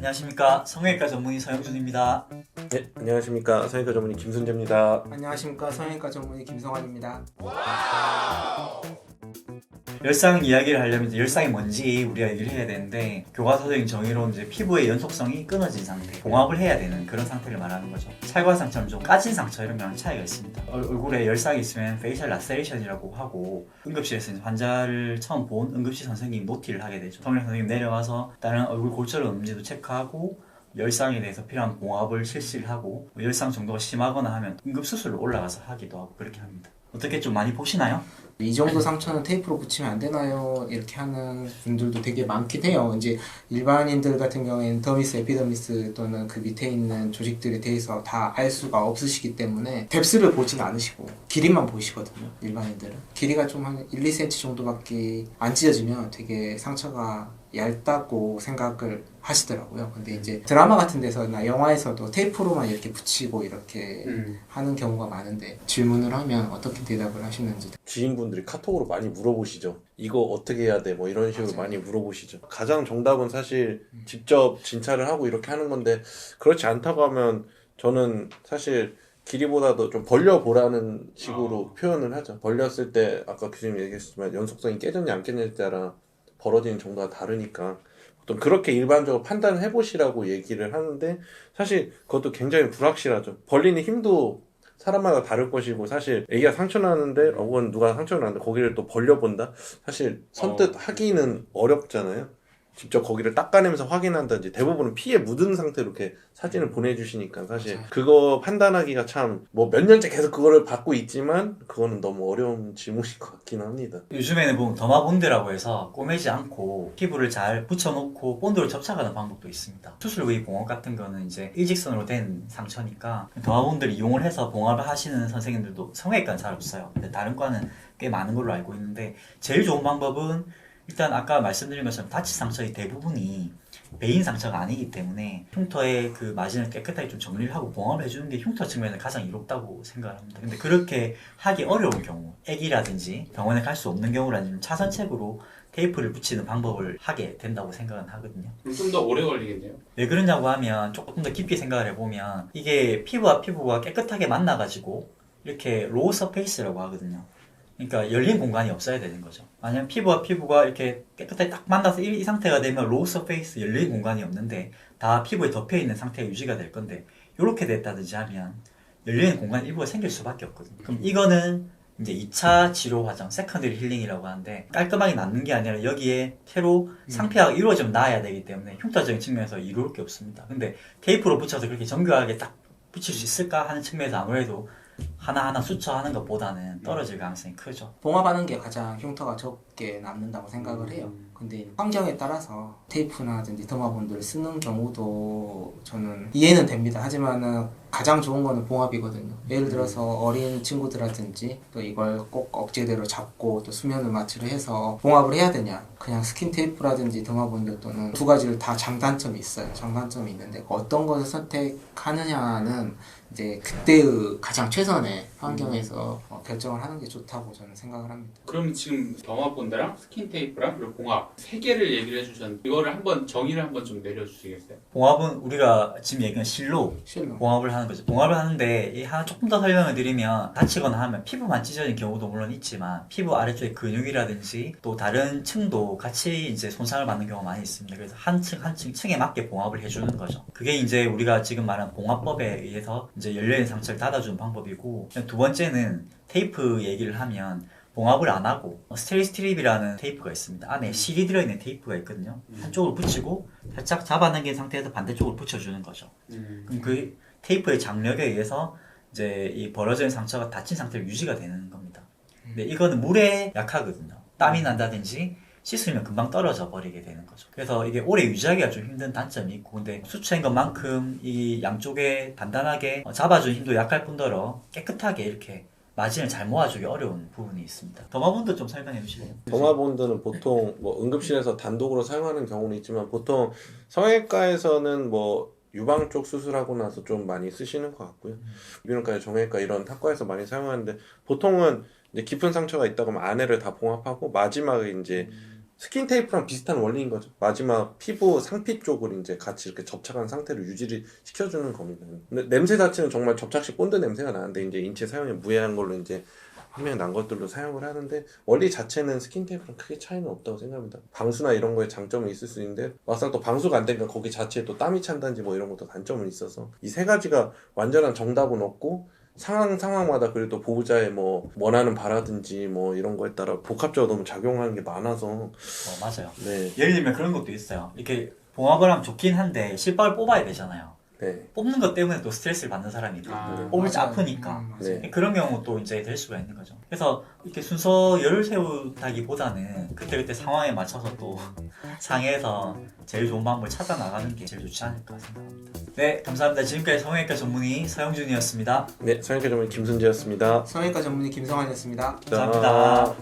안녕하십니까. 성형외과 전문의 서영준입니다. 네, 안녕하십니까. 성형외과 전문의 김순재입니다. 안녕하십니까. 성형외과 전문의 김성환입니다. 열상 이야기를 하려면 이제 열상이 뭔지 우리가 얘기를 해야 되는데, 교과서적인 정의로 이제 피부의 연속성이 끊어진 상태, 봉합을 해야 되는 그런 상태를 말하는 거죠. 찰과상처럼 좀 까진 상처 이런 거랑 차이가 있습니다. 얼굴에 열상이 있으면 페이셜 라세레이션이라고 하고, 응급실에서 이제 환자를 처음 본 응급실 선생님이 노티를 하게 되죠. 성형 선생님 내려와서 다른 얼굴 골절은 없는지도 체크하고, 열상에 대해서 필요한 봉합을 실시를 하고, 열상 정도가 심하거나 하면 응급수술로 올라가서 하기도 하고 그렇게 합니다. 어떻게 좀 많이 보시나요? 이 정도 상처는 테이프로 붙이면 안 되나요? 이렇게 하는 분들도 되게 많긴 해요. 이제 일반인들 같은 경우에는 더미스, 에피더미스 또는 그 밑에 있는 조직들에 대해서 다 알 수가 없으시기 때문에 뎁스를 보진 않으시고 길이만 보시거든요. 일반인들은 길이가 좀 한 1, 2cm 정도밖에 안 찢어지면 되게 상처가 얇다고 생각을 하시더라고요. 근데 이제 드라마 같은 데서나 영화에서도 테이프로만 이렇게 붙이고 이렇게 하는 경우가 많은데, 질문을 하면 어떻게 대답을 하시는지. 지인분들이 카톡으로 많이 물어보시죠. 이거 어떻게 해야 돼? 뭐 이런 식으로 맞아요. 많이 물어보시죠. 가장 정답은 사실 직접 진찰을 하고 이렇게 하는 건데, 그렇지 않다고 하면 저는 사실 길이보다도 좀 벌려보라는 식으로 표현을 하죠. 벌렸을 때 아까 교수님 얘기했지만 연속성이 깨졌냐 안 깨졌냐에 따라 벌어지는 정도가 다르니까 보통 그렇게 일반적으로 판단을 해보시라고 얘기를 하는데, 사실 그것도 굉장히 불확실하죠. 벌리는 힘도 사람마다 다를 것이고, 사실 애기가 상처 나는데 혹은 누가 상처 나는데 거기를 또 벌려본다? 사실 선뜻 하기는 어렵잖아요. 직접 거기를 닦아내면서 확인한다든지, 대부분은 피에 묻은 상태로 이렇게 사진을 보내주시니까 사실 맞아요. 그거 판단하기가 참 뭐 몇 년째 계속 그거를 받고 있지만 그거는 너무 어려운 질문인 것 같긴 합니다. 요즘에는 보면 더마본드라고 해서 꼬매지 않고 피부를 잘 붙여놓고 본드로 접착하는 방법도 있습니다. 수술 부위 봉합 같은 거는 이제 일직선으로 된 상처니까 더마본드를 이용을 해서 봉합을 하시는 선생님들도 성형외과는 잘 없어요. 근데 다른 과는 꽤 많은 걸로 알고 있는데, 제일 좋은 방법은 일단 아까 말씀드린 것처럼 다치 상처의 대부분이 베인 상처가 아니기 때문에 흉터의 그 마진을 깨끗하게 좀 정리를 하고 봉합을 해주는 게 흉터 측면에서 가장 이롭다고 생각을 합니다. 근데 그렇게 하기 어려운 경우, 애기라든지 병원에 갈 수 없는 경우라든지 차선책으로 테이프를 붙이는 방법을 하게 된다고 생각은 하거든요. 좀 더 오래 걸리겠네요. 왜 그러냐고 하면 조금 더 깊게 생각을 해보면, 이게 피부와 피부가 깨끗하게 만나가지고 이렇게 로우 서페이스라고 하거든요. 그러니까 열린 공간이 없어야 되는 거죠. 만약 피부와 피부가 이렇게 깨끗하게 딱 만나서 이 상태가 되면 로우 서페이스, 열린 공간이 없는데 다 피부에 덮여있는 상태가 유지가 될 건데, 이렇게 됐다든지 하면 열리는 공간 일부가 생길 수밖에 없거든요. 그럼 이거는 이제 2차 치료 과정, 세컨더리 힐링이라고 하는데, 깔끔하게 낫는 게 아니라 여기에 새로 상피화가 이루어지면 나아야 되기 때문에 흉터적인 측면에서 이룰 게 없습니다. 근데 테이프로 붙여서 그렇게 정교하게 딱 붙일 수 있을까 하는 측면에서 아무래도 하나하나 수처하는 것보다는 떨어질 가능성이 크죠. 봉합하는 게 가장 흉터가 적게 남는다고 생각을 해요. 근데 환경에 따라서 테이프나든지 더마본드를 쓰는 경우도 저는 이해는 됩니다. 하지만은 가장 좋은 거는 봉합이거든요. 예를 들어서 어린 친구들이라든지 또 이걸 꼭 억제대로 잡고 또 수면을 마취를 해서 봉합을 해야 되냐, 그냥 스킨 테이프라든지 더마본드 또는 두 가지를 다 장단점이 있어요. 장단점이 있는데 어떤 것을 선택하느냐는 이제 그때의 가장 최선의 환경에서 결정을 하는 게 좋다고 저는 생각을 합니다. 그럼 지금 더마본드랑 스킨 테이프랑 그리고 봉합 세 개를 얘기를 해주셨는데, 이거를 한번 정의를 한번 좀 내려주시겠어요? 봉합은 우리가 지금 얘기한 실로 실로. 봉합을 하는 거죠. 봉합을 하는데 이 하나 조금 더 설명을 드리면, 다치거나 하면 피부만 찢어진 경우도 물론 있지만 피부 아래쪽에 근육이라든지 또 다른 층도 같이 이제 손상을 받는 경우가 많이 있습니다. 그래서 한 층 한 층에 맞게 봉합을 해주는 거죠. 그게 이제 우리가 지금 말한 봉합법에 의해서 이제 열려있는 상처를 닫아주는 방법이고, 두 번째는 테이프 얘기를 하면, 봉합을 안 하고 스테리스트립이라는 테이프가 있습니다. 안에 실이 들어있는 테이프가 있거든요. 한쪽으로 붙이고 살짝 잡아당긴 상태에서 반대쪽으로 붙여주는 거죠. 그럼 그 테이프의 장력에 의해서 이제 이 벌어진 상처가 닫힌 상태로 유지가 되는 겁니다. 근데 이거는 물에 약하거든요. 땀이 난다든지 씻으면 금방 떨어져 버리게 되는 거죠. 그래서 이게 오래 유지하기가 좀 힘든 단점이 있고, 근데 수초인 것만큼 이 양쪽에 단단하게 잡아준 힘도 약할 뿐더러 깨끗하게 이렇게 마진을 잘 모아주기 어려운 부분이 있습니다. 더마본드 좀 설명해 주실래요? 더마본드는 보통 뭐 응급실에서 단독으로 사용하는 경우는 있지만, 보통 성형외과에서는 뭐 유방 쪽 수술하고 나서 좀 많이 쓰시는 것 같고요. 이비인후과, 정형외과 이런 탁과에서 많이 사용하는데, 보통은 이제 깊은 상처가 있다고 하면 안에를 다 봉합하고 마지막에 이제 스킨 테이프랑 비슷한 원리인 거죠. 마지막 피부 상피 쪽을 이제 같이 이렇게 접착한 상태로 유지를 시켜주는 겁니다. 근데 냄새 자체는 정말 접착 시 본드 냄새가 나는데 이제 인체 사용에 무해한 걸로 이제 분명히 난 것들로 사용을 하는데 원리 자체는 스킨 테이프랑 크게 차이는 없다고 생각합니다. 방수나 이런 거에 장점은 있을 수 있는데 막상 또 방수가 안 되니까 거기 자체에 또 땀이 찬다든지 뭐 이런 것도 단점은 있어서 이 세 가지가 완전한 정답은 없고 상황마다 그래도 보호자의 뭐 원하는 바라든지 뭐 이런 거에 따라 복합적으로 너무 작용하는 게 많아서 맞아요. 네. 예를 들면 그런 것도 있어요. 이렇게 봉합을 하면 좋긴 한데 실밥을 뽑아야 되잖아요. 네. 뽑는 것 때문에 또 스트레스를 받는 사람이 있거든요. 아, 뽑을 때 맞아요. 아프니까. 맞아요. 네. 그런 경우도 이제 될 수가 있는 거죠. 그래서 이렇게 순서열을 세우다기보다는 그때그때 상황에 맞춰서 또 상해에서 제일 좋은 방법을 찾아 나가는 게 제일 좋지 않을까 생각합니다. 네, 감사합니다. 지금까지 성형외과 전문의 서영준이었습니다. 네, 성형외과 전문의 김순재였습니다. 성형외과 전문의 김성환이었습니다. 감사합니다.